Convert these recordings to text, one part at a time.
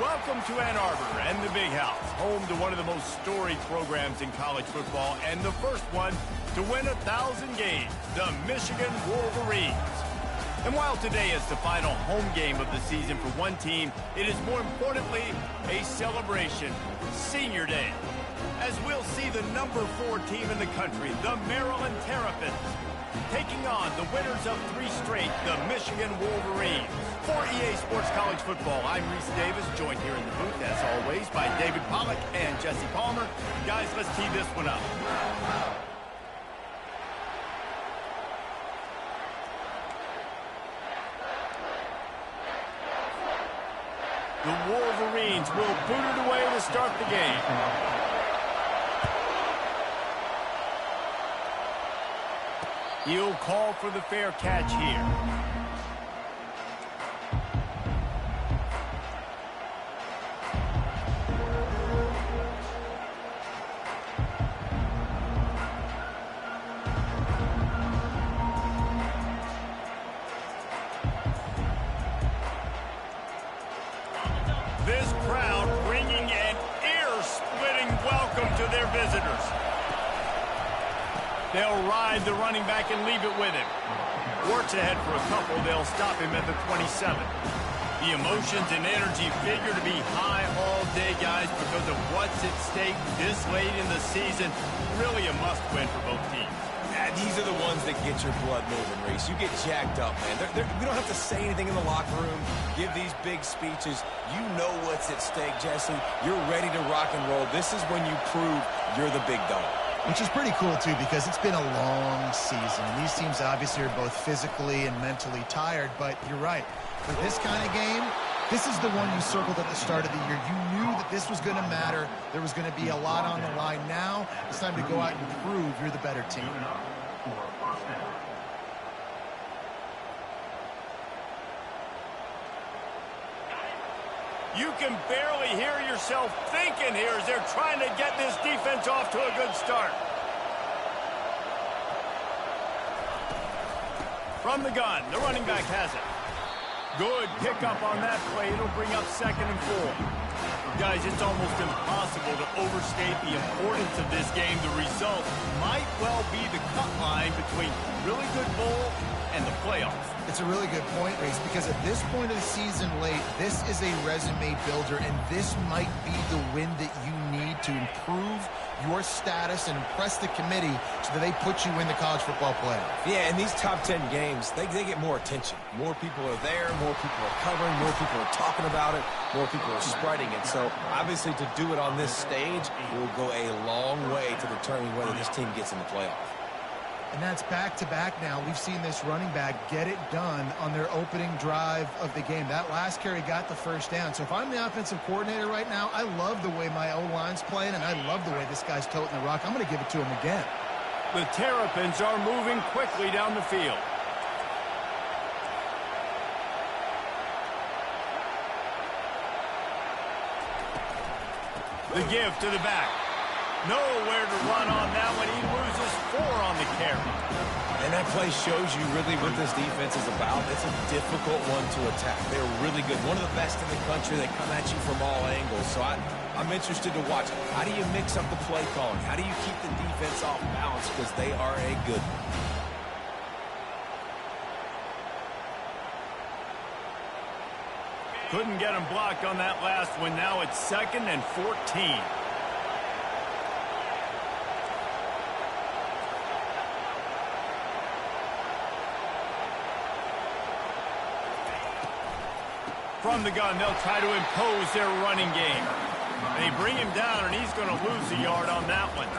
Welcome to Ann Arbor and the Big House, home to one of the most storied programs in college football and the first one to win 1,000 games, the Michigan Wolverines. And while today is the final home game of the season for one team, it is more importantly a celebration, Senior Day, as we'll see the number 4 team in the country, the Maryland Terrapins, taking on the winners of 3 straight, the Michigan Wolverines. For EA Sports College Football, I'm Reese Davis, joined here in the booth, as always, by David Pollack and Jesse Palmer. Guys, let's tee this one up. The Wolverines will boot it away to start the game. He'll call for the fair catch here. This crowd bringing an ear-splitting welcome to their visitors. They'll ride the running back and leave it with him. Works ahead for a couple. They'll stop him at the 27. The emotions and energy figure to be high all day, guys, because of what's at stake this late in the season. Really a must-win for both teams. These are the ones that get your blood moving, Reese. You get jacked up, man. We don't have to say anything in the locker room, give these big speeches. You know what's at stake, Jesse. You're ready to rock and roll. This is when you prove you're the big dog. Which is pretty cool, too, because it's been a long season. And these teams obviously are both physically and mentally tired, but you're right. For this kind of game, this is the one you circled at the start of the year. You knew that this was going to matter. There was going to be a lot on the line. Now it's time to go out and prove you're the better team. You can barely hear yourself thinking here as they're trying to get this defense off to a good start. From the gun, the running back has it. Good pickup on that play. It'll bring up 2nd and 4. Guys, it's almost impossible to overstate the importance of this game. The result might well be the cut line between really good bowl and the playoffs. It's a really good point, Reese, because at this point of the season late, this is a resume builder, and this might be the win that you need to improve your status and impress the committee so that they put you in the college football playoff. Yeah, in these top 10 games, they get more attention. More people are there, more people are covering, more people are talking about it, more people are spreading it. So, obviously, to do it on this stage will go a long way to determine whether this team gets in the playoff. And that's back-to-back now. We've seen this running back get it done on their opening drive of the game. That last carry got the first down. So if I'm the offensive coordinator right now, I love the way my O-line's playing, and I love the way this guy's toting the rock. I'm going to give it to him again. The Terrapins are moving quickly down the field. The give to the back. Nowhere to run on that one. He loses 4 on the carry. And that play shows you really what this defense is about. It's a difficult one to attack. They're really good. One of the best in the country. They come at you from all angles. So I'm interested to watch. How do you mix up the play calling? How do you keep the defense off balance? Because they are a good one. Couldn't get him blocked on that last one. Now it's 2nd and 14. From the gun, they'll try to impose their running game. They bring him down, and he's going to lose a yard on that one.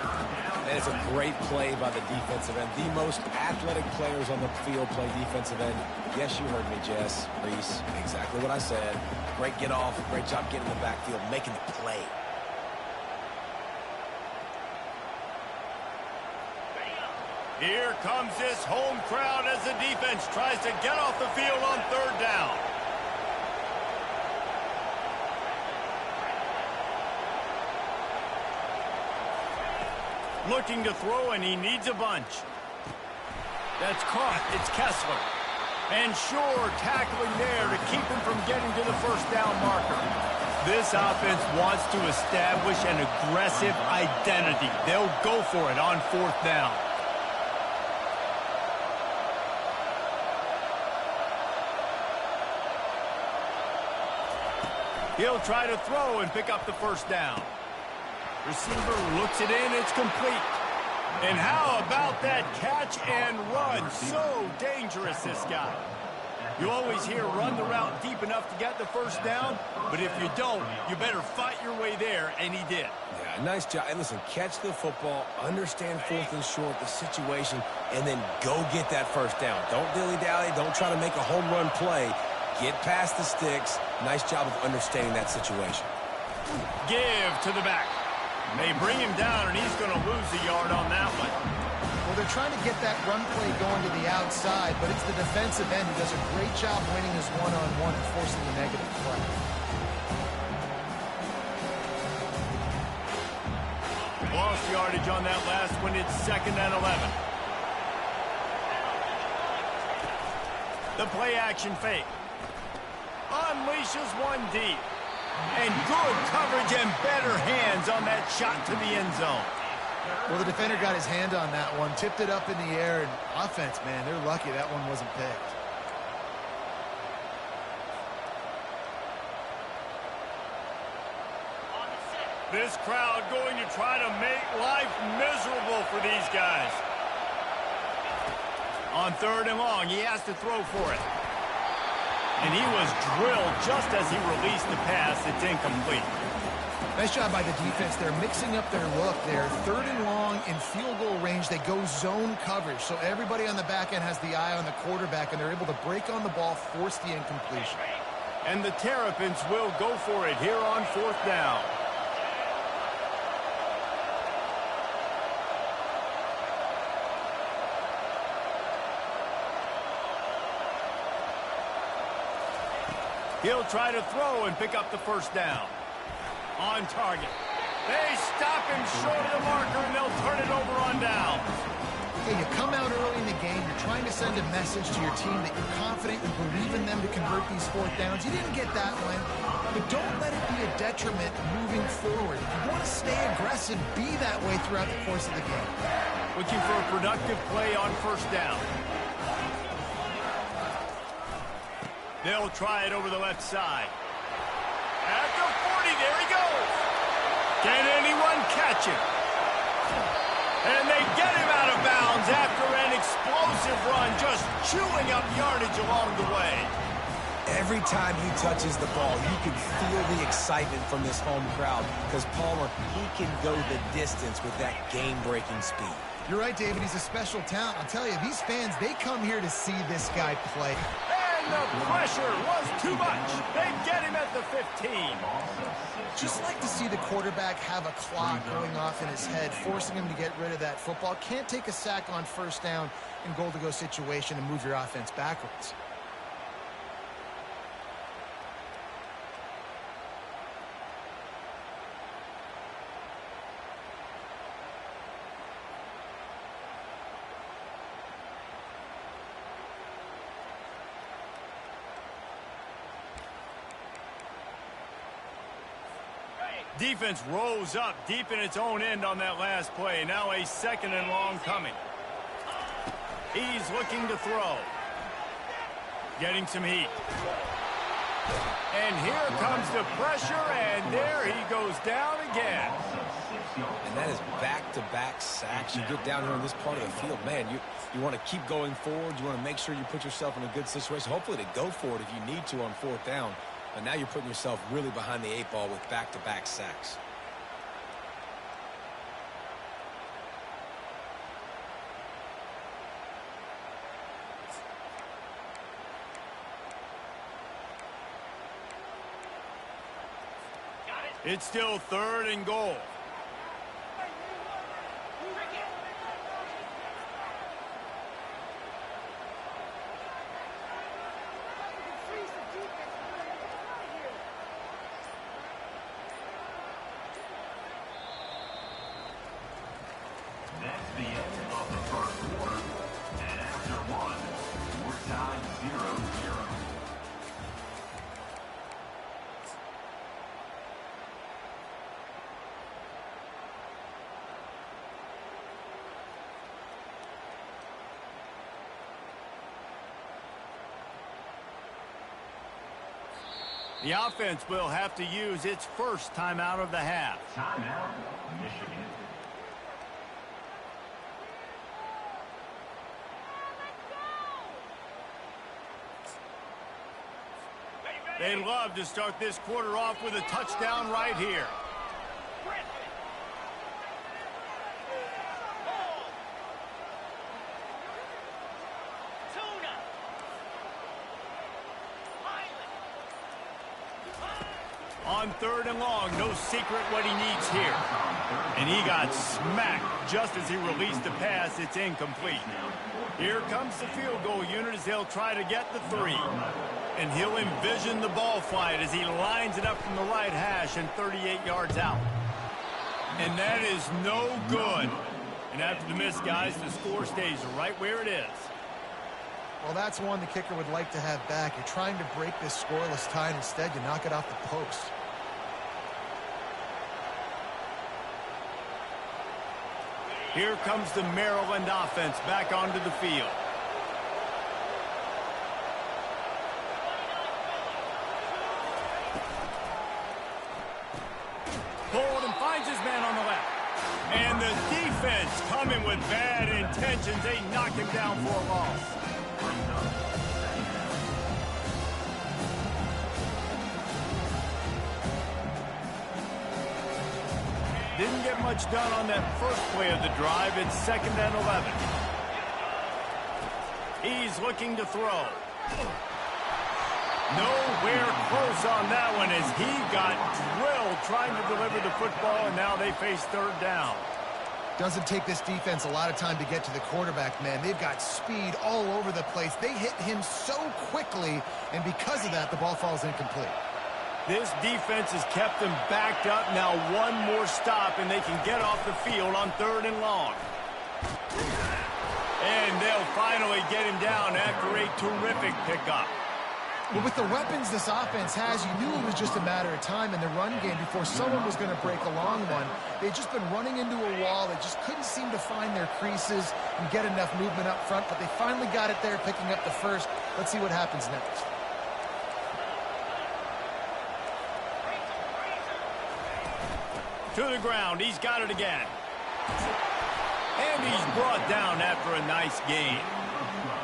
And it's a great play by the defensive end. The most athletic players on the field play defensive end. Yes, you heard me, Jess, Reese. Exactly what I said. Great get off. Great job getting in the backfield, making the play. Here comes this home crowd as the defense tries to get off the field on 3rd down. Looking to throw, and he needs a bunch. That's caught. It's Kessler. And sure, tackling there to keep him from getting to the 1st down marker. This offense wants to establish an aggressive identity. They'll go for it on 4th down. He'll try to throw and pick up the 1st down. Receiver looks it in. It's complete. And how about that catch and run? So dangerous, this guy. You always hear run the route deep enough to get the 1st down, but if you don't, you better fight your way there, and he did. Yeah, nice job. And listen, catch the football, understand 4th and short, the situation, and then go get that 1st down. Don't dilly-dally. Don't try to make a home run play. Get past the sticks. Nice job of understanding that situation. Give to the back. They bring him down, and he's going to lose a yard on that one. Well, they're trying to get that run play going to the outside, but it's the defensive end who does a great job winning his one-on-one and forcing the negative play. Lost yardage on that last one. It's 2nd and 11. The play-action fake. Unleashes one deep. And good coverage and better hands on that shot to the end zone. Well, the defender got his hand on that one, tipped it up in the air, and offense, man, they're lucky that one wasn't picked. This crowd going to try to make life miserable for these guys. On 3rd and long, he has to throw for it. And he was drilled just as he released the pass. It's incomplete. Nice job by the defense. They're mixing up their look there. 3rd and long in field goal range. They go zone coverage. So everybody on the back end has the eye on the quarterback, and they're able to break on the ball, force the incompletion. And the Terrapins will go for it here on 4th down. He'll try to throw and pick up the 1st down. On target. They stop him short of the marker, and they'll turn it over on down. Hey, you come out early in the game, you're trying to send a message to your team that you're confident and believe in them to convert these 4th downs. You didn't get that one, but don't let it be a detriment moving forward. If you want to stay aggressive, be that way throughout the course of the game. Looking for a productive play on 1st down. They'll try it over the left side. At the 40, there he goes. Can anyone catch him? And they get him out of bounds after an explosive run, just chewing up yardage along the way. Every time he touches the ball, you can feel the excitement from this home crowd because Palmer, he can go the distance with that game-breaking speed. You're right, David. He's a special talent. I'll tell you, these fans, they come here to see this guy play. And the pressure was too much. They get him at the 15. Just like to see the quarterback have a clock going off in his head, forcing him to get rid of that football. Can't take a sack on 1st down in goal-to-go situation and move your offense backwards. Defense rose up deep in its own end on that last play. Now a 2nd and long coming. He's looking to throw. Getting some heat. And here comes the pressure, and there he goes down again. And that is back-to-back sacks. You get down here in this part of the field, man, you want to keep going forward. You want to make sure you put yourself in a good situation, hopefully to go for it if you need to on 4th down. But now you're putting yourself really behind the 8 ball with back-to-back sacks. It's still 3rd and goal. That's the end of the 1st quarter. And after one, we're tied 0-0. The offense will have to use its first timeout of the half. Timeout, Michigan. They love to start this quarter off with a touchdown right here. On 3rd and long, no secret what he needs here. And he got smacked just as he released the pass. It's incomplete. Here comes the field goal unit as they'll try to get the 3. And he'll envision the ball flight as he lines it up from the right hash and 38 yards out. And that is no good. And after the miss, guys, the score stays right where it is. Well, that's one the kicker would like to have back. You're trying to break this scoreless tie, and instead you knock it off the post. Here comes the Maryland offense back onto the field. Pulled and finds his man on the left. And the defense coming with bad intentions. They knock him down for a loss. Didn't get much done on that first play of the drive. It's 2nd and 11. He's looking to throw. Nowhere close on that one as he got drilled trying to deliver the football, and now they face 3rd down. Doesn't take this defense a lot of time to get to the quarterback, man. They've got speed all over the place. They hit him so quickly, and because of that, the ball falls incomplete. This defense has kept them backed up. Now one more stop, and they can get off the field on 3rd and long. And they'll finally get him down after a terrific pickup. Well, with the weapons this offense has, you knew it was just a matter of time in the run game before someone was going to break a long one. They've just been running into a wall. They just couldn't seem to find their creases and get enough movement up front, but they finally got it there, picking up the first. Let's see what happens next. To the ground. He's got it again. And he's brought down after a nice gain.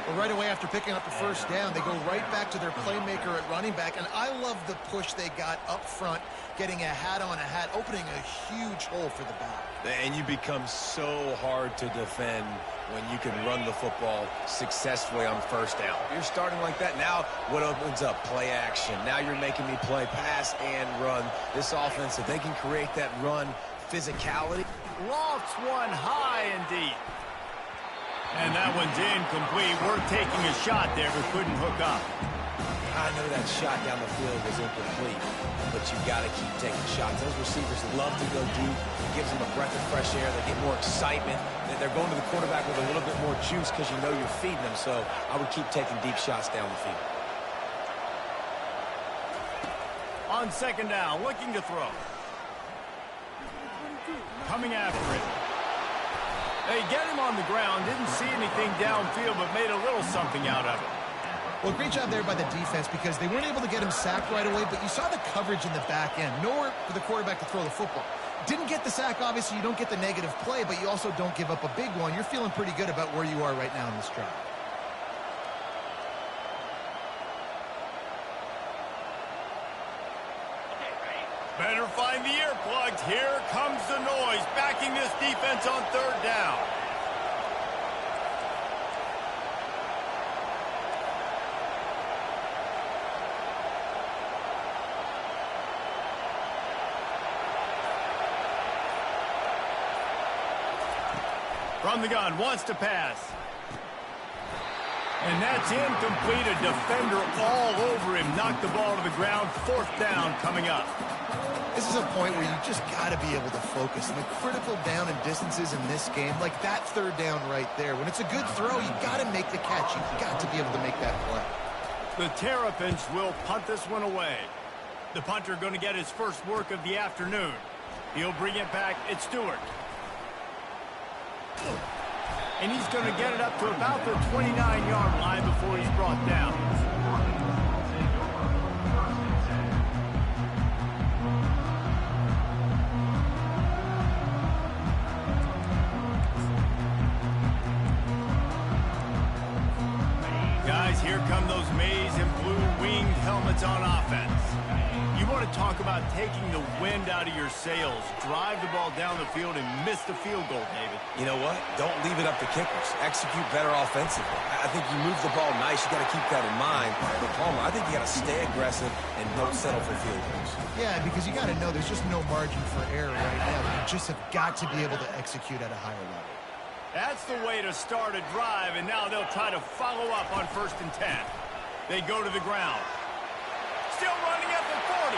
Well, right away after picking up the first down, they go right back to their playmaker at running back. And I love the push they got up front, getting a hat on a hat, opening a huge hole for the back. And you become so hard to defend when you can run the football successfully on 1st down. You're starting like that. Now what opens up? Play action. Now you're making me play pass and run. This offense, if they can create that run physicality. Lofts one high and deep. And that one's incomplete. We're taking a shot there, but couldn't hook up. I know that shot down the field was incomplete, but you've got to keep taking shots. Those receivers love to go deep. It gives them a breath of fresh air. They get more excitement. They're going to the quarterback with a little bit more juice because you know you're feeding them. So I would keep taking deep shots down the field. On 2nd down, looking to throw. Coming after it. They get him on the ground. Didn't see anything downfield, but made a little something out of it. Well, great job there by the defense because they weren't able to get him sacked right away, but you saw the coverage in the back end. Nowhere for the quarterback to throw the football. Didn't get the sack, obviously. You don't get the negative play, but you also don't give up a big one. You're feeling pretty good about where you are right now in this drive. Better find the earplugs. Here comes the noise, backing this defense on 3rd down. From the gun, wants to pass. And that's incomplete. A defender all over him. Knocked the ball to the ground. 4th down coming up. This is a point where you just got to be able to focus. And the critical down and distances in this game, like that 3rd down right there. When it's a good throw, you got to make the catch. You've got to be able to make that play. The Terrapins will punt this one away. The punter going to get his first work of the afternoon. He'll bring it back. It's Stewart. And he's going to get it up to about the 29-yard line before he's brought down. Here come those maize and blue winged helmets on offense. You want to talk about taking the wind out of your sails. Drive the ball down the field and miss the field goal, David. You know what? Don't leave it up to kickers. Execute better offensively. I think you move the ball nice. You got to keep that in mind. But Palmer, I think you got to stay aggressive and don't settle for field goals. Yeah, because you got to know there's just no margin for error right now. You just have got to be able to execute at a higher level. That's the way to start a drive, and now they'll try to follow up on 1st and 10. They go to the ground. Still running at the 40.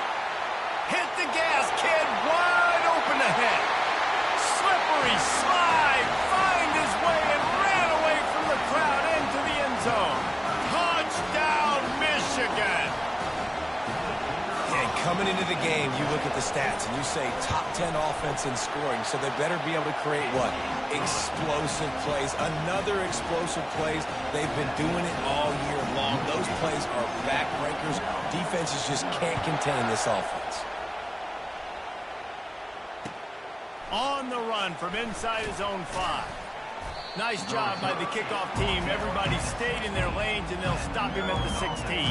Hit the gas, kid. Wide open ahead. Slippery slide. Find his way and ran away from the crowd into the end zone. Touchdown, Michigan. And coming into the game, you look at the stats and you say top 10 offense in scoring, so they better be able to create what? Explosive plays. Another explosive plays. They've been doing it all year long. Those plays are backbreakers. Defenses just can't contain this offense. On the run from inside his own 5. Nice job by the kickoff team. Everybody stayed in their lanes, and they'll stop him at the 16.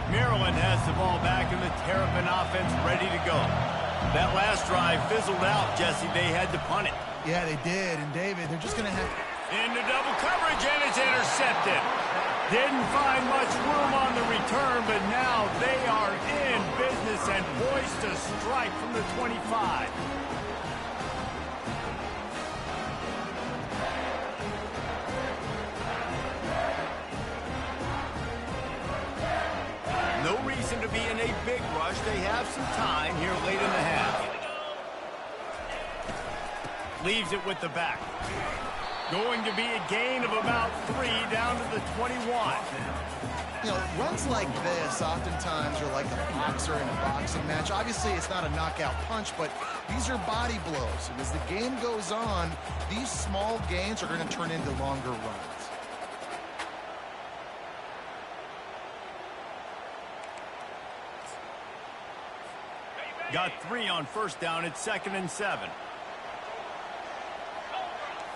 Maryland has the ball back in the Terrapin offense ready to go. That last drive fizzled out, Jesse. They had to punt it. Yeah, they did. And, David, they're just going to have... Into double coverage, and it's intercepted. Didn't find much room on the return, but now they are in business and poised to strike from the 25. No reason to be in a big rush. They have some time here late in the half. Leaves it with the back. Going to be a gain of about 3 down to the 21. You know, runs like this oftentimes are like a boxer in a boxing match. Obviously, it's not a knockout punch, but these are body blows. And as the game goes on, these small gains are going to turn into longer runs. Got 3 on 1st down. It's 2nd and 7.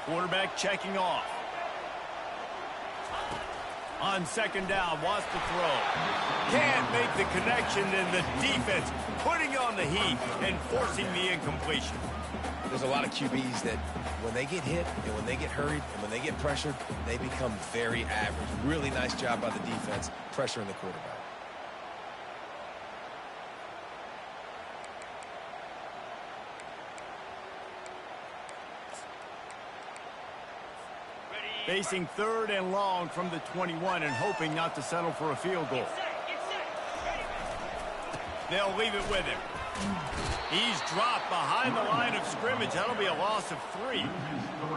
Quarterback checking off. On 2nd down, wants to throw. Can't make the connection, and the defense putting on the heat and forcing the incompletion. There's a lot of QBs that when they get hit and when they get hurried and when they get pressured, they become very average. Really nice job by the defense pressuring the quarterback. Facing 3rd and long from the 21 and hoping not to settle for a field goal. They'll leave it with him. He's dropped behind the line of scrimmage. That'll be a loss of 3.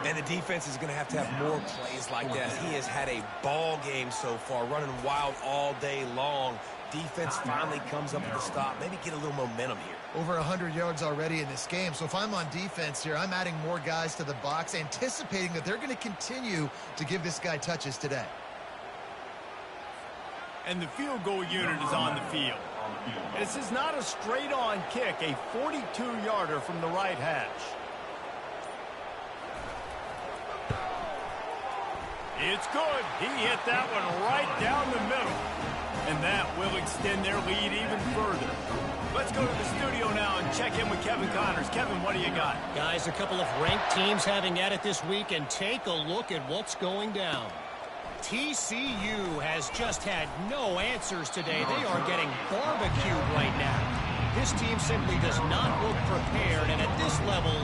And the defense is going to have more plays like that. He has had a ball game so far, running wild all day long. Defense finally comes up with a stop. Maybe get a little momentum here. Over 100 yards already in this game. So if I'm on defense here, I'm adding more guys to the box, anticipating that they're going to continue to give this guy touches today. And the field goal unit is on the field. This is not a straight-on kick, a 42-yarder from the right hash. It's good. He hit that one right down the middle. And that will extend their lead even further. Let's go to the studio now and check in with Kevin Connors. Kevin, what do you got? Guys, a couple of ranked teams having at it this week, and take a look at what's going down. TCU has just had no answers today. They are getting barbecued right now. This team simply does not look prepared, and at this level,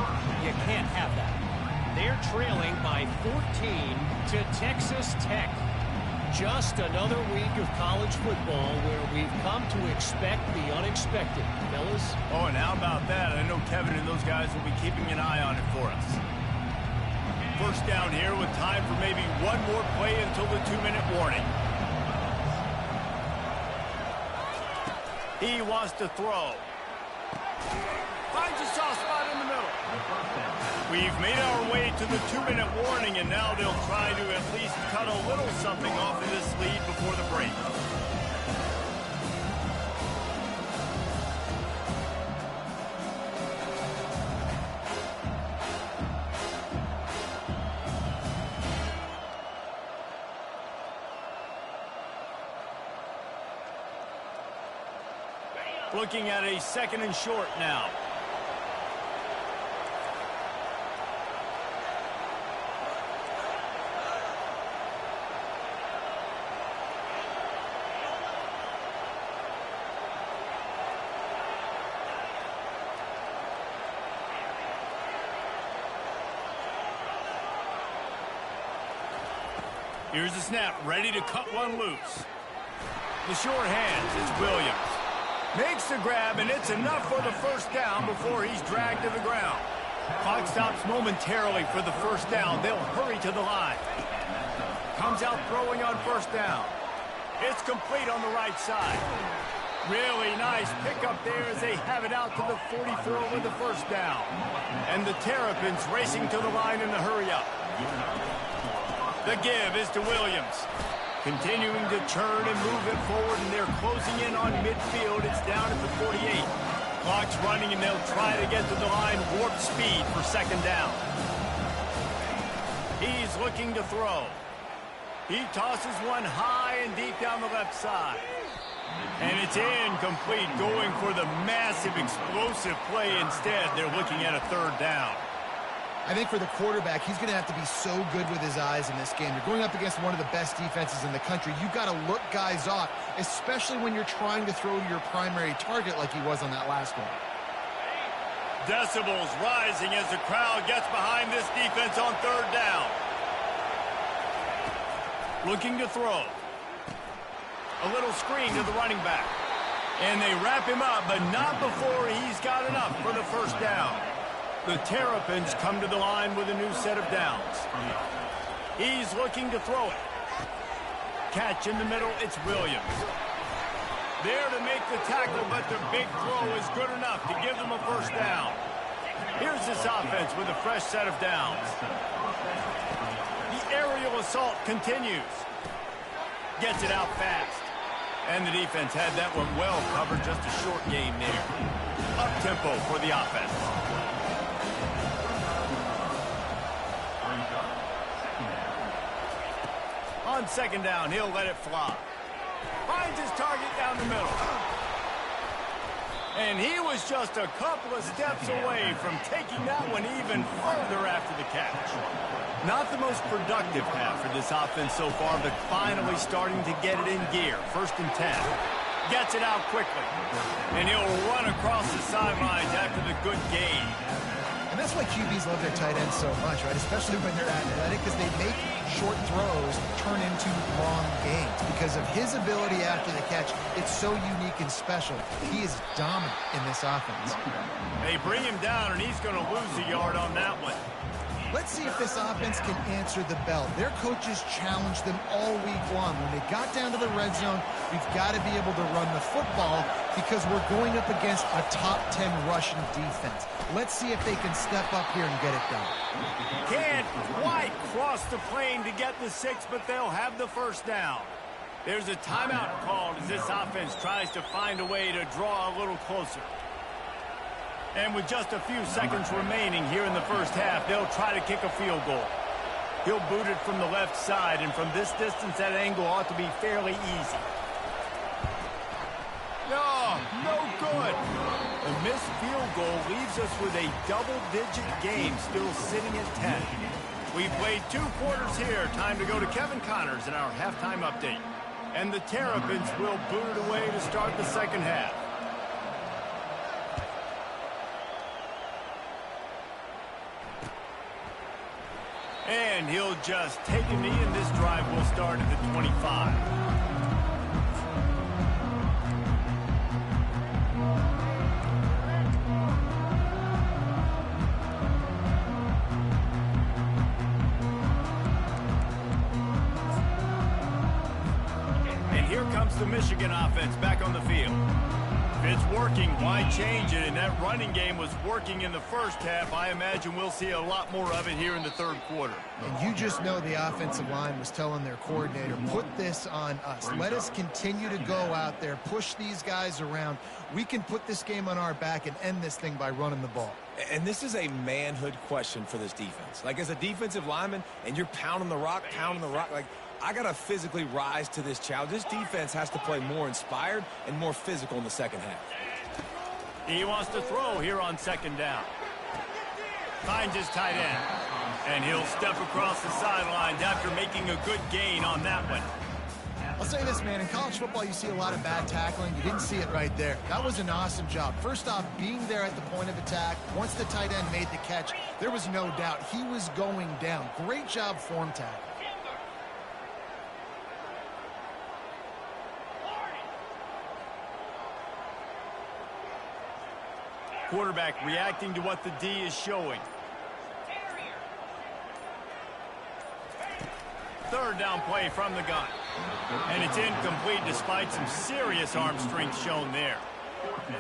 you can't have that. They're trailing by 14 to Texas Tech. Just another week of college football where we've come to expect the unexpected. Fellas? Oh, and how about that? I know Kevin and those guys will be keeping an eye on it for us. 1st down here with time for maybe one more play until the 2-minute warning. He wants to throw. Finds a soft spot in the middle. We've made our way to the 2-minute warning, and now they'll try to at least cut a little something off of this lead before the break. Looking at a 2nd and short now. Here's the snap, ready to cut one loose. The short hands, it's Williams. Makes the grab, and it's enough for the first down before he's dragged to the ground. Clock stops momentarily for the first down. They'll hurry to the line. Comes out throwing on first down. It's complete on the right side. Really nice pickup there as they have it out to the 44 with the first down. And the Terrapins racing to the line in the hurry-up. The give is to Williams. Continuing to turn and move it forward, and they're closing in on midfield. It's down at the 48. Clock's running, and they'll try to get to the line warp speed for 2nd down. He's looking to throw. He tosses one high and deep down the left side. And it's incomplete, going for the massive explosive play instead. They're looking at a 3rd down. I think for the quarterback, he's going to have to be so good with his eyes in this game. You're going up against one of the best defenses in the country. You've got to look guys off, especially when you're trying to throw to your primary target like he was on that last one. Decibels rising as the crowd gets behind this defense on 3rd down. Looking to throw. A little screen to the running back. And they wrap him up, but not before he's got enough for the first down. The Terrapins come to the line with a new set of downs. He's looking to throw it. Catch in the middle, it's Williams. There to make the tackle, but the big throw is good enough to give them a first down. Here's this offense with a fresh set of downs. The aerial assault continues. Gets it out fast. And the defense had that one well covered, just a short game there. Up-tempo for the offense. On 2nd down, he'll let it fly. Finds his target down the middle. And he was just a couple of steps away from taking that one even further after the catch. Not the most productive half for this offense so far, but finally starting to get it in gear. 1st and 10. Gets it out quickly. And he'll run across the sidelines after the good gain. And that's why QBs love their tight ends so much, right? Especially when they're athletic, because they make short throws turn into long gains. Because of his ability after the catch, it's so unique and special. He is dominant in this offense. They bring him down, and he's going to lose a yard on that one. Let's see if this offense can answer the bell. Their coaches challenged them all week long. When they got down to the red zone, we've got to be able to run the football because we're going up against a top 10 rushing defense. Let's see if they can step up here and get it done. Can't quite cross the plane to get the 6, but they'll have the first down. There's a timeout called as this offense tries to find a way to draw a little closer. And with just a few seconds remaining here in the first half, they'll try to kick a field goal. He'll boot it from the left side, and from this distance, that angle ought to be fairly easy. No good. A missed field goal leaves us with a double-digit game still sitting at 10. We've played 2 quarters here. Time to go to Kevin Connors in our halftime update. And the Terrapins will boot it away to start the second half. And he'll just take a knee, and this drive will start at the 25. And here comes the Michigan offense back on the field. If it's working, why change it? And that running game was working in the first half. I imagine we'll see a lot more of it here in the third quarter. And you just know the offensive line was telling their coordinator, put this on us. Let us continue to go out there, push these guys around. We can put this game on our back and end this thing by running the ball. And this is a manhood question for this defense. Like, as a defensive lineman, and you're pounding the rock, like, I got to physically rise to this challenge. This defense has to play more inspired and more physical in the second half. He wants to throw here on second down. Finds his tight end. And he'll step across the sidelines after making a good gain on that one. I'll say this, man. In college football, you see a lot of bad tackling. You didn't see it right there. That was an awesome job. First off, being there at the point of attack. Once the tight end made the catch, there was no doubt he was going down. Great job form tackle. Quarterback reacting to what the D is showing. Third down play from the gun. And it's incomplete despite some serious arm strength shown there.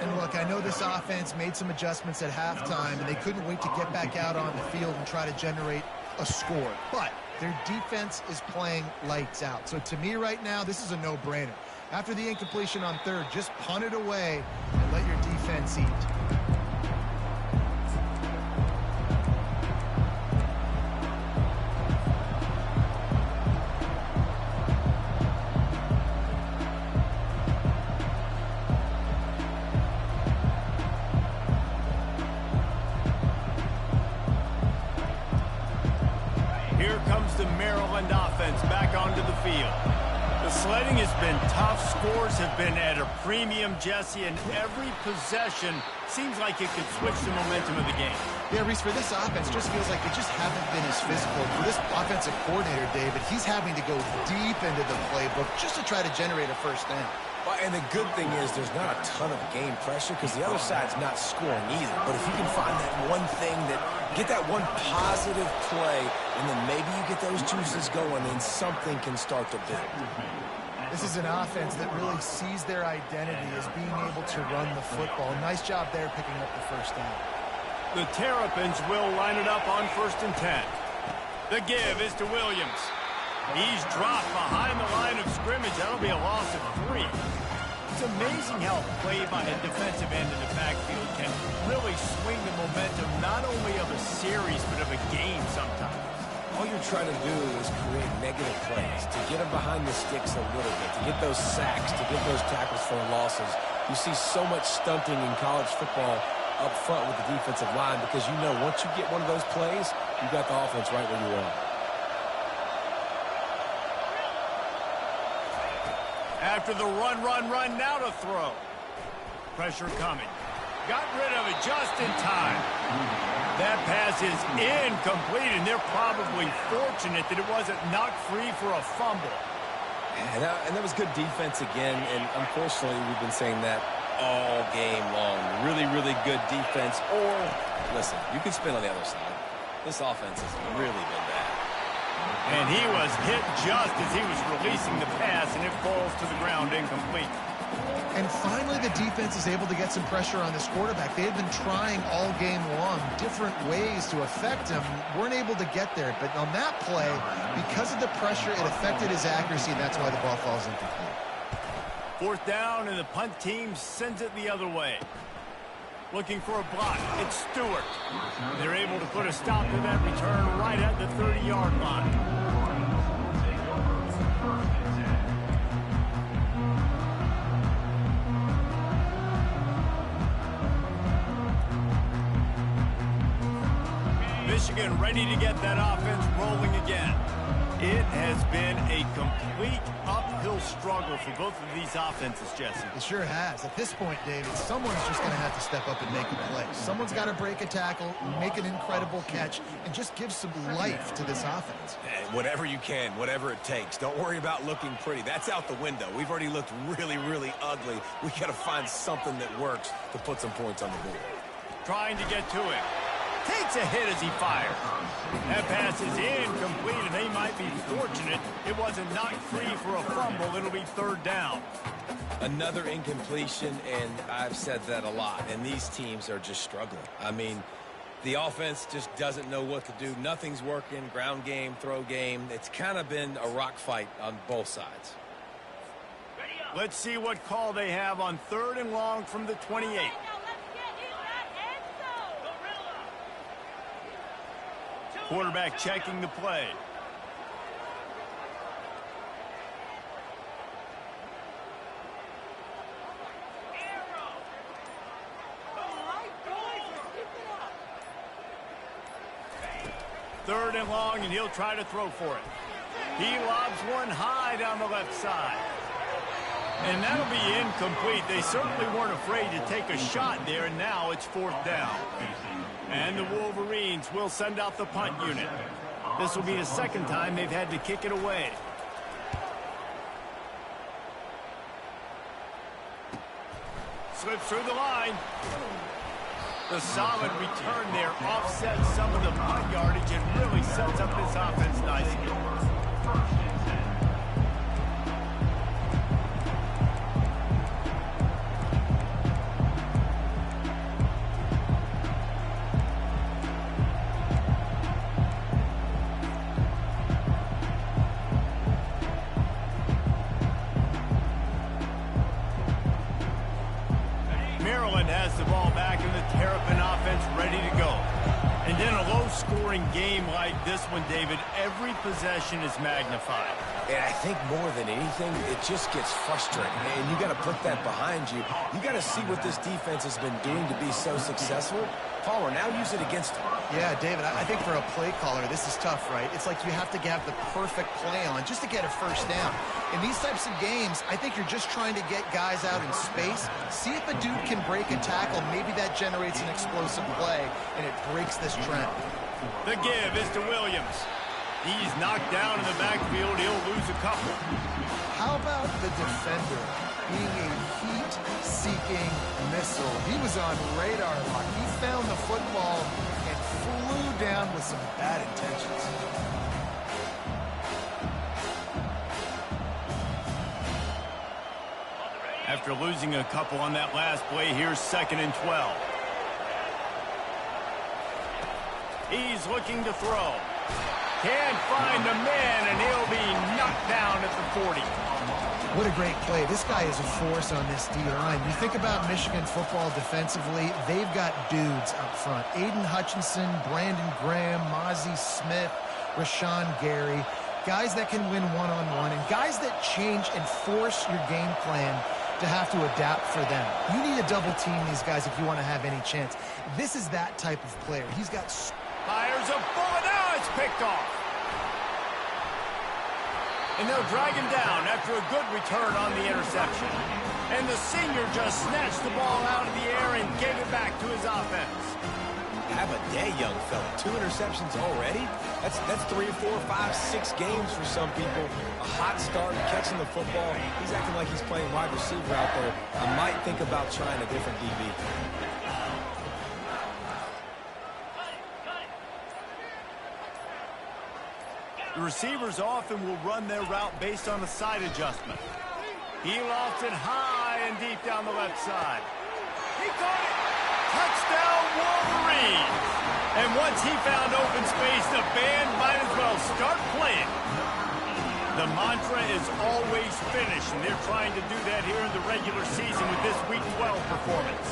And look, I know this offense made some adjustments at halftime, and they couldn't wait to get back out on the field and try to generate a score. But their defense is playing lights out. So to me right now, this is a no-brainer. After the incompletion on third, just punt it away and let your defense eat. Sledding has been tough. Scores have been at a premium, Jesse, and every possession seems like it could switch the momentum of the game. Yeah, Reese, for this offense, just feels like they just haven't been as physical. For this offensive coordinator, David, he's having to go deep into the playbook just to try to generate a first down. Well, and the good thing is there's not a ton of game pressure because the other side's not scoring either. But if you can find that one thing get that one positive play, and then maybe you get those juices going, and something can start to build. This is an offense that really sees their identity as being able to run the football. Nice job there picking up the first down. The Terrapins will line it up on 1st and 10. The give is to Williams. He's dropped behind the line of scrimmage. That'll be a loss of 3. It's amazing how play by a defensive end in the backfield can really swing the momentum not only of a series but of a game sometimes. All you're trying to do is create negative plays, to get them behind the sticks a little bit, to get those sacks, to get those tackles for losses. You see so much stunting in college football up front with the defensive line because you know once you get one of those plays, you got the offense right where you are. After the run, now to throw. Pressure coming. Got rid of it just in time. That pass is incomplete, and they're probably fortunate that it wasn't knocked free for a fumble. Yeah, and that was good defense again, and unfortunately we've been saying that all game long. Really, really good defense. Or, listen, you can spin on the other side. This offense has really been bad. And he was hit just as he was releasing the pass, and it falls to the ground incomplete. And finally, the defense is able to get some pressure on this quarterback. They had been trying all game long different ways to affect him. Weren't able to get there. But on that play, because of the pressure, it affected his accuracy, and that's why the ball falls incomplete. 4th down, and the punt team sends it the other way. Looking for a block. It's Stewart. They're able to put a stop to that return right at the 30-yard line. Michigan ready to get that offense rolling again. It has been a complete uphill struggle for both of these offenses, Jesse. It sure has. At this point, David, someone's just going to have to step up and make a play. Someone's got to break a tackle, make an incredible catch, and just give some life to this offense. Whatever you can, whatever it takes. Don't worry about looking pretty. That's out the window. We've already looked really, really ugly. We got to find something that works to put some points on the board. Trying to get to it. Takes a hit as he fires. That pass is incomplete, and they might be fortunate it wasn't knocked free for a fumble. It'll be 3rd down. Another incompletion, and I've said that a lot, and these teams are just struggling. I mean, the offense just doesn't know what to do. Nothing's working, ground game, throw game. It's kind of been a rock fight on both sides. Let's see what call they have on 3rd and long from the 28. Quarterback checking the play. Third and long, and he'll try to throw for it. He lobs one high down the left side. And that'll be incomplete. They certainly weren't afraid to take a shot there, and now it's 4th down. And the Wolverines will send out the punt unit. This will be the 2nd time they've had to kick it away. Slips through the line. The solid return there offsets some of the punt yardage and really sets up this offense nicely. Maryland has the ball back in the Terrapin offense ready to go. And in a low-scoring game like this one, David, every possession is magnified. And I think more than anything, it just gets frustrating. And you got to put that behind you. You got to see what this defense has been doing to be so successful. Power, now use it against them. Yeah, David, I think for a play caller, this is tough, right? It's like you have to have the perfect play on just to get a first down. In these types of games, I think you're just trying to get guys out in space, see if a dude can break a tackle. Maybe that generates an explosive play, and it breaks this trend. The give is to Williams. He's knocked down in the backfield. He'll lose a couple. How about the defender being a heat-seeking missile? He was on radar lock. He found the football and flew down with some bad intentions. After losing a couple on that last play, here's 2nd and 12. He's looking to throw. Can't find a man, and he'll be knocked down at the 40. What a great play. This guy is a force on this D-line. You think about Michigan football defensively, they've got dudes up front. Aiden Hutchinson, Brandon Graham, Mozzie Smith, Rashawn Gary. Guys that can win one-on-one, and guys that change and force your game plan to have to adapt for them. You need to double team these guys if you want to have any chance. This is that type of player. He's got... Fires a bullet. Now it's picked off. And they'll drag him down after a good return on the interception. And the senior just snatched the ball out of the air and gave it back to his offense. Have a day, young fella. 2 interceptions already? That's 3 or 4 or 5, 6 games for some people. A hot start, catching the football. He's acting like he's playing wide receiver out there. I might think about trying a different DB. The receivers often will run their route based on a side adjustment. He lofts it high and deep down the left side. He caught it. Touchdown, Wolverines. And once he found open space, the band might as well start playing. The mantra is always finish, and they're trying to do that here in the regular season with this Week 12 performance.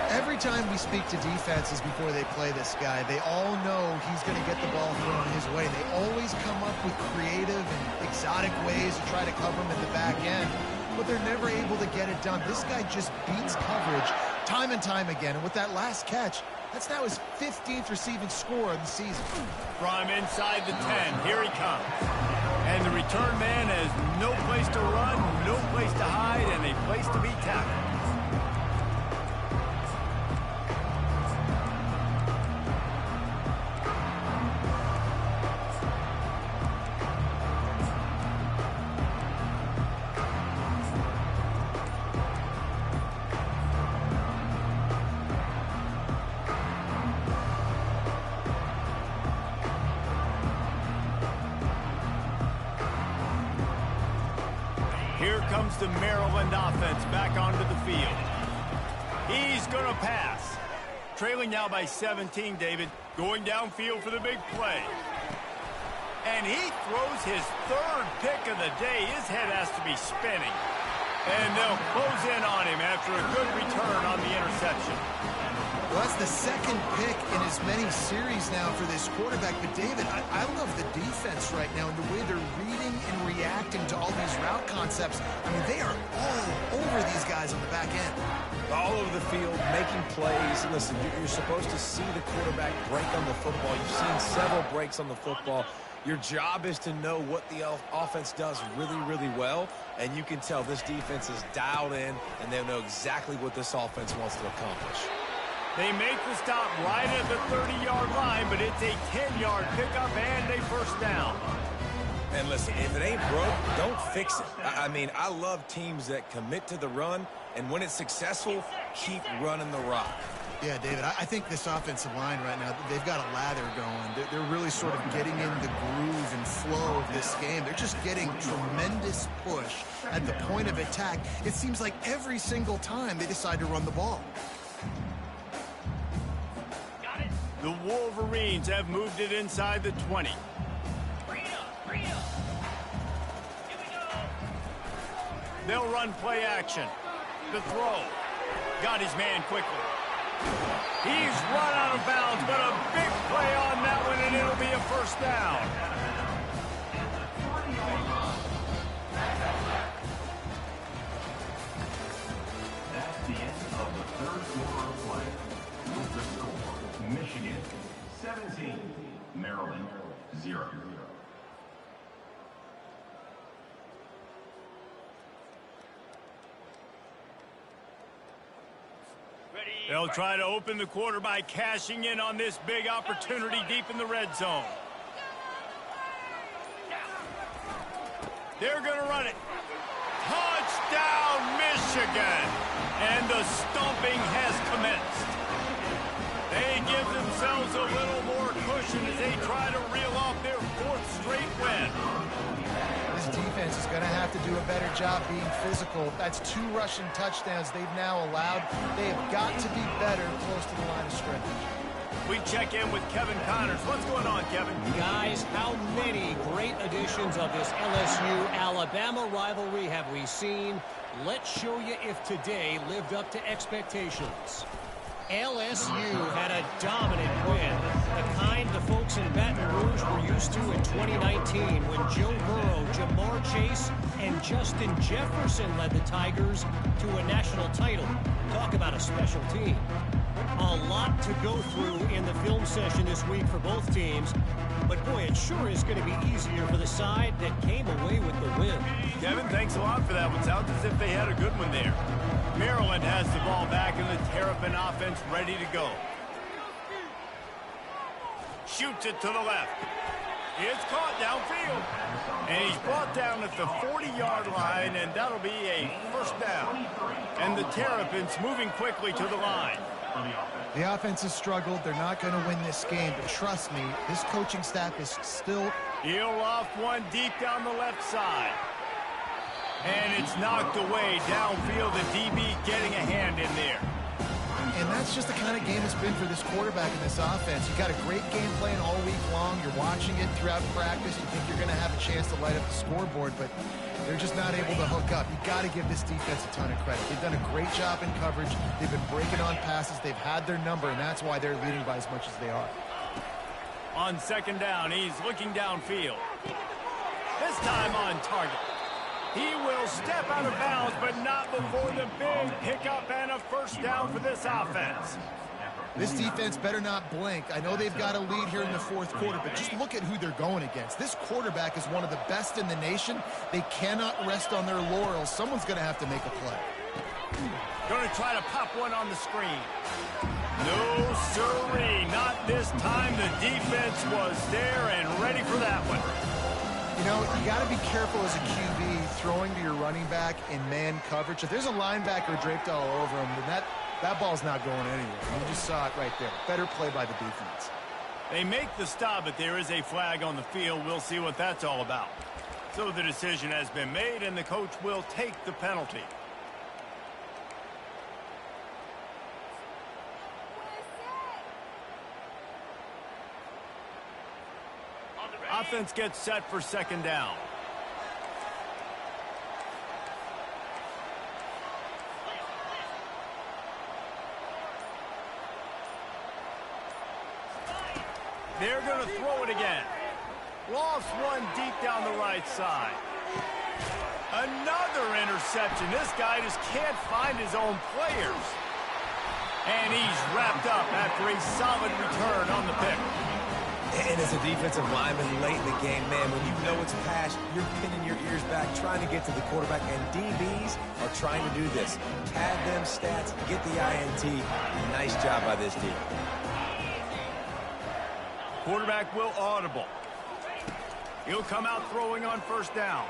Every time we speak to defenses before they play this guy, they all know he's going to get the ball thrown his way. They always come up with creative and exotic ways to try to cover him at the back end, but they're never able to get it done. This guy just beats coverage time and time again, and with that last catch, that's now his 15th receiving score of the season. From inside the 10, here he comes. And the return man has no place to run, no place to hide, and a place to be tackled. Here comes the Maryland offense back onto the field. He's going to pass. Trailing now by 17, David. Going downfield for the big play. And he throws his third pick of the day. His head has to be spinning. And they'll close in on him after a good return on the interception. Well, that's the second pick in as many series now for this quarterback. But, David, I love the defense right now and the way they're reading and reacting to all these route concepts. I mean, they are all over these guys on the back end. All over the field, making plays. Listen, you're supposed to see the quarterback break on the football. You've seen several breaks on the football. Your job is to know what the offense does really, really well, and you can tell this defense is dialed in, and they know exactly what this offense wants to accomplish. They make the stop right at the 30-yard line, but it's a 10-yard pickup and a first down. And listen, if it ain't broke, don't fix it. I mean, I love teams that commit to the run, and when it's successful, keep running the rock. Yeah, David, I think this offensive line right now, they've got a lather going. They're really sort of getting in the groove and flow of this game. They're just getting tremendous push at the point of attack. It seems like every single time they decide to run the ball. The Wolverines have moved it inside the 20. They'll run play action. The throw. Got his man quickly. He's run out of bounds, but a big play on that one, and it'll be a first down. That's the end of the third quarter of play. With the score, Michigan 17, Maryland 0. They'll try to open the quarter by cashing in on this big opportunity deep in the red zone. They're going to run it. Touchdown, Michigan! And the stomping has commenced. They give themselves a little more cushion as they try to reel off their fourth straight win. This defense is going to have to do a better job being physical. That's 2 rushing touchdowns they've now allowed. They have got to be better close to the line of scrimmage. We check in with Kevin Connors. What's going on, Kevin? Guys, how many great editions of this LSU-Alabama rivalry have we seen? Let's show you if today lived up to expectations. LSU had a dominant win, the kind the folks in Baton Rouge were used to in 2019 when Joe Burrow, Jamar Chase, and Justin Jefferson led the Tigers to a national title. Talk about a special team. A lot to go through in the film session this week for both teams, but boy, it sure is going to be easier for the side that came away with the win. Kevin, thanks a lot for that one. Sounds as if they had a good one there. Maryland has the ball back and the Terrapin offense ready to go. Shoots it to the left. It's caught downfield. And he's brought down at the 40-yard line, and that'll be a first down. And the Terrapins moving quickly to the line. The offense has struggled. They're not going to win this game, but trust me, this coaching staff is still... He'll off one deep down the left side. And it's knocked away downfield. The DB getting a hand in there. And that's just the kind of game it's been for this quarterback in this offense. You've got a great game plan all week long. You're watching it throughout practice. You think you're going to have a chance to light up the scoreboard, but they're just not able to hook up. You've got to give this defense a ton of credit. They've done a great job in coverage. They've been breaking on passes. They've had their number, and that's why they're leading by as much as they are. On second down, he's looking downfield. This time on target. He will step out of bounds, but not before the big pickup and a first down for this offense. This defense better not blink. I know they've got a lead here in the fourth quarter, but just look at who they're going against. This quarterback is one of the best in the nation. They cannot rest on their laurels. Someone's going to have to make a play. Going to try to pop one on the screen. No, sirree. Not this time. The defense was there and ready for that one. You know, you got to be careful as a QB throwing to your running back in man coverage. If there's a linebacker draped all over him, then that ball's not going anywhere. You just saw it right there. Better play by the defense. They make the stop, but there is a flag on the field. We'll see what that's all about. So the decision has been made, and the coach will take the penalty. Offense gets set for second down. They're going to throw it again. Lost one deep down the right side. Another interception. This guy just can't find his own players. And he's wrapped up after a solid return on the pick. And as a defensive lineman late in the game, man, when you know it's pass, you're pinning your ears back, trying to get to the quarterback, and DBs are trying to do this. Pad them stats, get the INT. Nice job by this team. Quarterback will audible. He'll come out throwing on first down.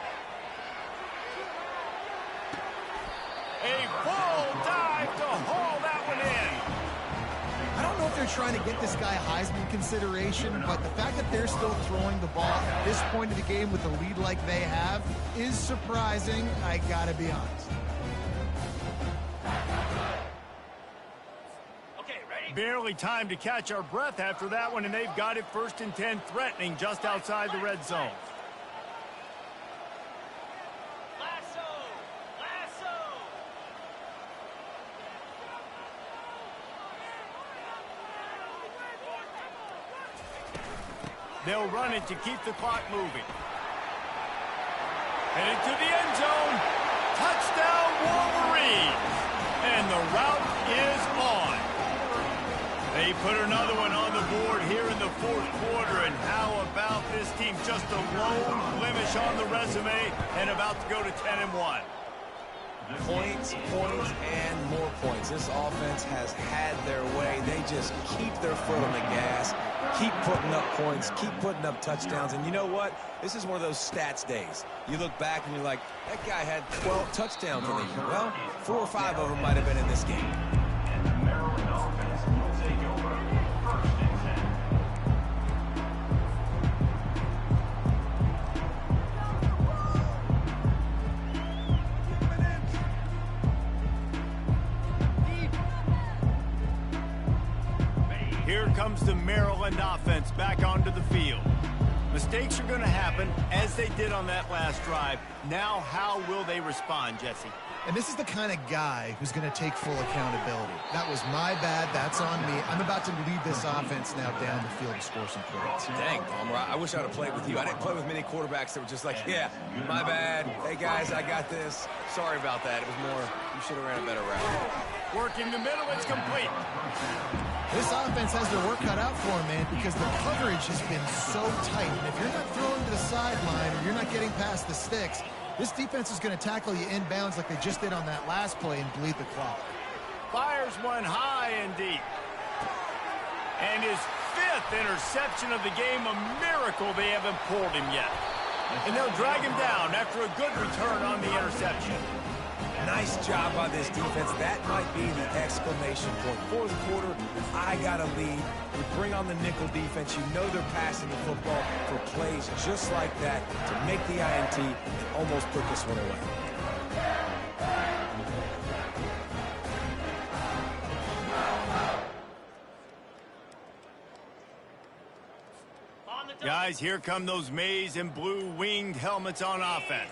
A full dive to haul that one in. I don't know if they're trying to get this guy Heisman consideration, but the fact that they're still throwing the ball at this point of the game with a lead like they have is surprising, I gotta be honest. Okay, ready? Barely time to catch our breath after that one, and they've got it 1st and 10, threatening just outside the red zone. They'll run it to keep the clock moving. Headed to the end zone. Touchdown, Wolverines. And the route is on. They put another one on the board here in the 4th quarter. And how about this team? Just a lone blemish on the resume and about to go to 10-1. Points, points, and more points. This offense has had their way. They just keep their foot on the gas, keep putting up points, keep putting up touchdowns. And you know what? This is one of those stats days. You look back and you're like, that guy had 12 touchdowns in the year. Well, 4 or 5 of them might have been in this game. And the Maryland offense will take over 1st and 10. Here comes the Maryland offense back onto the field. Mistakes are going to happen, as they did on that last drive. Now, how will they respond, Jesse? And this is the kind of guy who's going to take full accountability. That was my bad. That's on me. I'm about to lead this offense now down the field and score some points. Dang, Palmer, I wish I would have played with you. I didn't play with many quarterbacks that were just like, yeah, my bad. Hey, guys, I got this. Sorry about that. It was more, you should have ran a better route. Working the middle, it's complete. This offense has their work cut out for them, man, because the coverage has been so tight. And if you're not throwing to the sideline or you're not getting past the sticks, this defense is going to tackle you inbounds like they just did on that last play and bleed the clock. Fires one high and deep. And his 5th interception of the game, a miracle they haven't pulled him yet. And they'll drag him down after a good return on the interception. Nice job by this defense. That might be the exclamation point. 4th quarter, I got a lead. You bring on the nickel defense. You know they're passing the football for plays just like that to make the INT and almost put this one away. Guys, here come those maize and blue winged helmets on offense.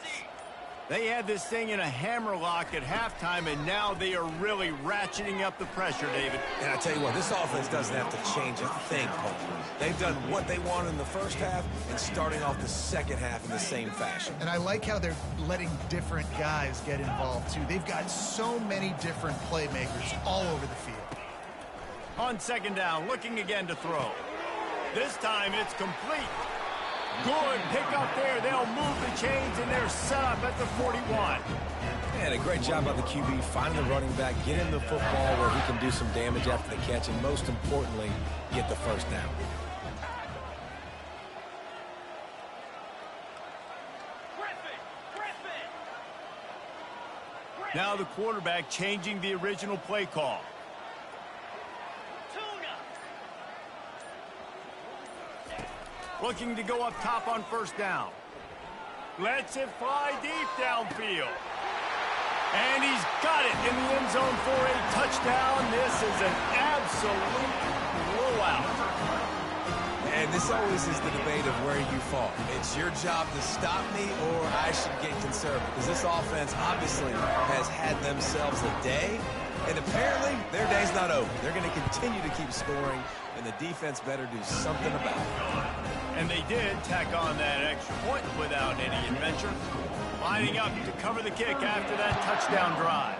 They had this thing in a hammerlock at halftime, and now they are really ratcheting up the pressure, David. And I tell you what, this offense doesn't have to change a thing, Paul. They've done what they wanted in the first half and starting off the second half in the same fashion. And I like how they're letting different guys get involved, too. They've got so many different playmakers all over the field. On second down, looking again to throw. This time it's complete. Good pick up there. They'll move the chains, and they're set up at the 41. And a great job by the QB, finding the running back, get him the football where he can do some damage after the catch, and most importantly, get the first down. Now the quarterback changing the original play call. Looking to go up top on first down. Lets it fly deep downfield. And he's got it in the end zone for a touchdown. This is an absolute blowout. And this always is the debate of where you fall. It's your job to stop me or I should get conservative. Because this offense obviously has had themselves a day. And apparently their day's not over. They're going to continue to keep scoring. And the defense better do something about it. And they did tack on that extra point without any adventure. Lining up to cover the kick after that touchdown drive.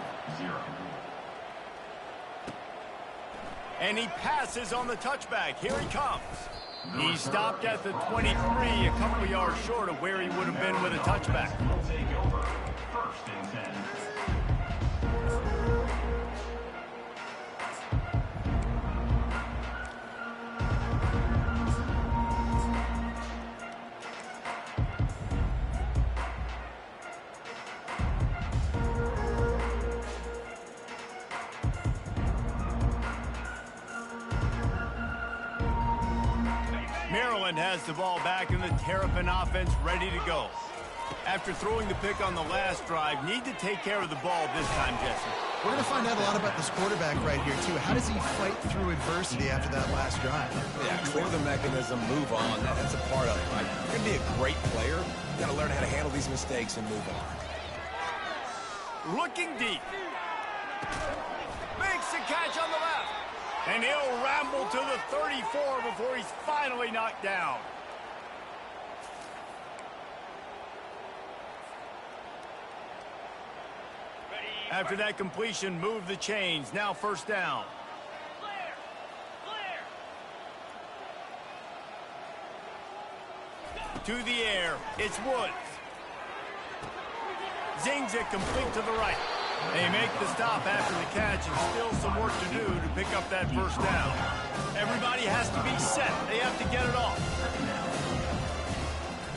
And he passes on the touchback. Here he comes. He stopped at the 23, a couple yards short of where he would have been with a touchback. Will take over. First and 10. Maryland has the ball back in the Terrapin offense ready to go. After throwing the pick on the last drive, need to take care of the ball this time, Jesse. We're going to find out a lot about this quarterback right here, too. How does he fight through adversity after that last drive? Yeah, clear the mechanism, move on. That's a part of it, right? You're going to be a great player. You've got to learn how to handle these mistakes and move on. Looking deep. Makes the catch on the left. And he'll ramble to the 34 before he's finally knocked down. After that completion, move the chains. Now first down. To the air, it's Woods. Zings it complete to the right. They make the stop after the catch, and still some work to do to pick up that first down. Everybody has to be set. They have to get it off.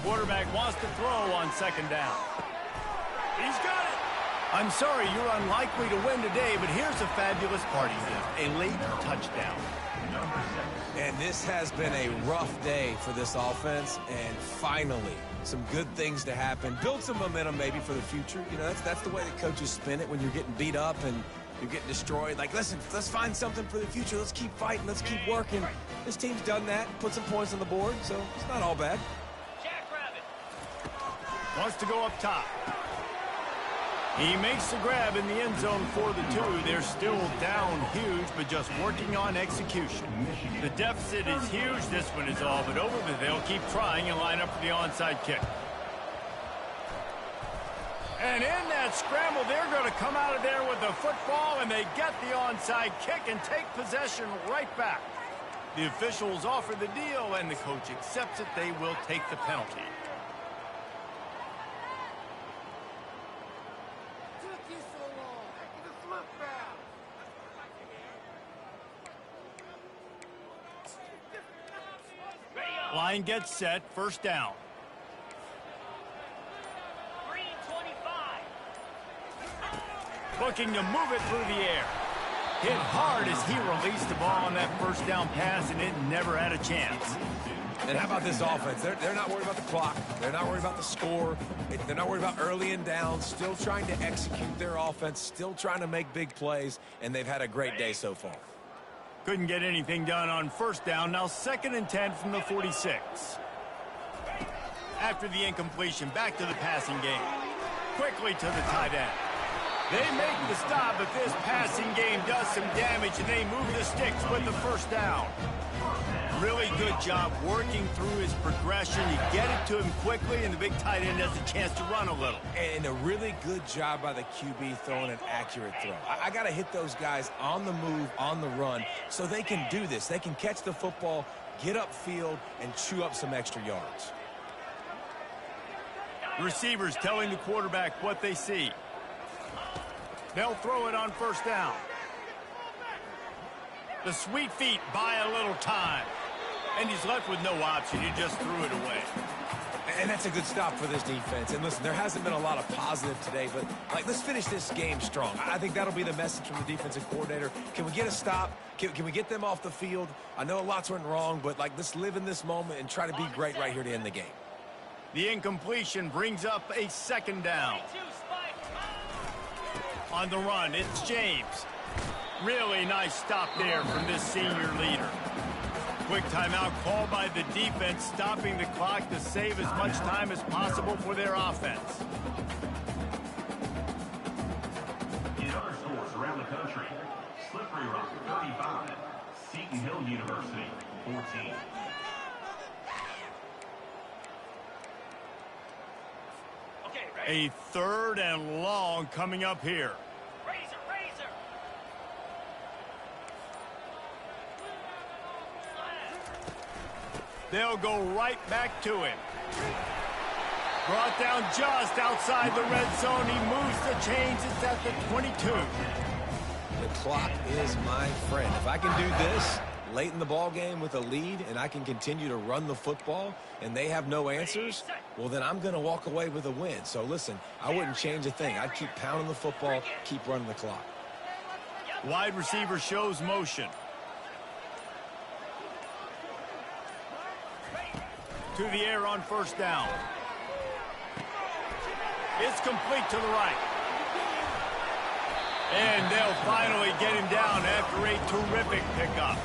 Quarterback wants to throw on second down. He's got it. I'm sorry, you're unlikely to win today, but here's a fabulous party gift, a late touchdown. And this has been a rough day for this offense, and finally, some good things to happen. Build some momentum maybe for the future. You know, that's the way that coaches spin it when you're getting beat up and you're getting destroyed. Like, listen, let's find something for the future. Let's keep fighting. Let's keep working. This team's done that, put some points on the board, so it's not all bad. Wants to go up top. He makes the grab in the end zone for the 2. They're still down huge, but just working on execution. The deficit is huge. This one is all but over, but they'll keep trying and line up for the onside kick. And in that scramble, they're going to come out of there with the football, and they get the onside kick and take possession right back. The officials offer the deal, and the coach accepts it. They will take the penalty. Line gets set, first down. Looking to move it through the air. Hit hard as he released the ball on that first down pass, and it never had a chance. And how about this offense? They're not worried about the clock. They're not worried about the score. They're not worried about early and down. Still trying to execute their offense. Still trying to make big plays, and they've had a great day so far. Couldn't get anything done on first down. Now 2nd and 10 from the 46. After the incompletion, back to the passing game. Quickly to the tight end. They make the stop, but this passing game does some damage, and they move the sticks with the first down. Really good job working through his progression. You get it to him quickly, and the big tight end has a chance to run a little. And a really good job by the QB throwing an accurate throw. I got to hit those guys on the move, on the run, so they can do this. They can catch the football, get upfield, and chew up some extra yards. Receivers telling the quarterback what they see. They'll throw it on first down. The sweet feet buy a little time. And he's left with no option. He just threw it away. And that's a good stop for this defense. And listen, there hasn't been a lot of positive today, but let's finish this game strong. I think that'll be the message from the defensive coordinator. Can we get a stop? Can we get them off the field? I know lots went wrong, but let's live in this moment and try to be great right here to end the game. The incompletion brings up a second down. On the run, it's James. Really nice stop there from this senior leader. Quick timeout called by the defense, stopping the clock to save as much time as possible for their offense. In other sports around the country, Slippery Rock 35, Seton Hill University 14. A third and long coming up here. They'll go right back to him. Brought down just outside the red zone. He moves the chains. It's at the 22. The clock is my friend. If I can do this late in the ball game with a lead and I can continue to run the football and they have no answers, well, then I'm going to walk away with a win. So, listen, I wouldn't change a thing. I'd keep pounding the football, keep running the clock. Wide receiver shows motion. To the air on first down. It's complete to the right. And they'll finally get him down after a terrific pickup.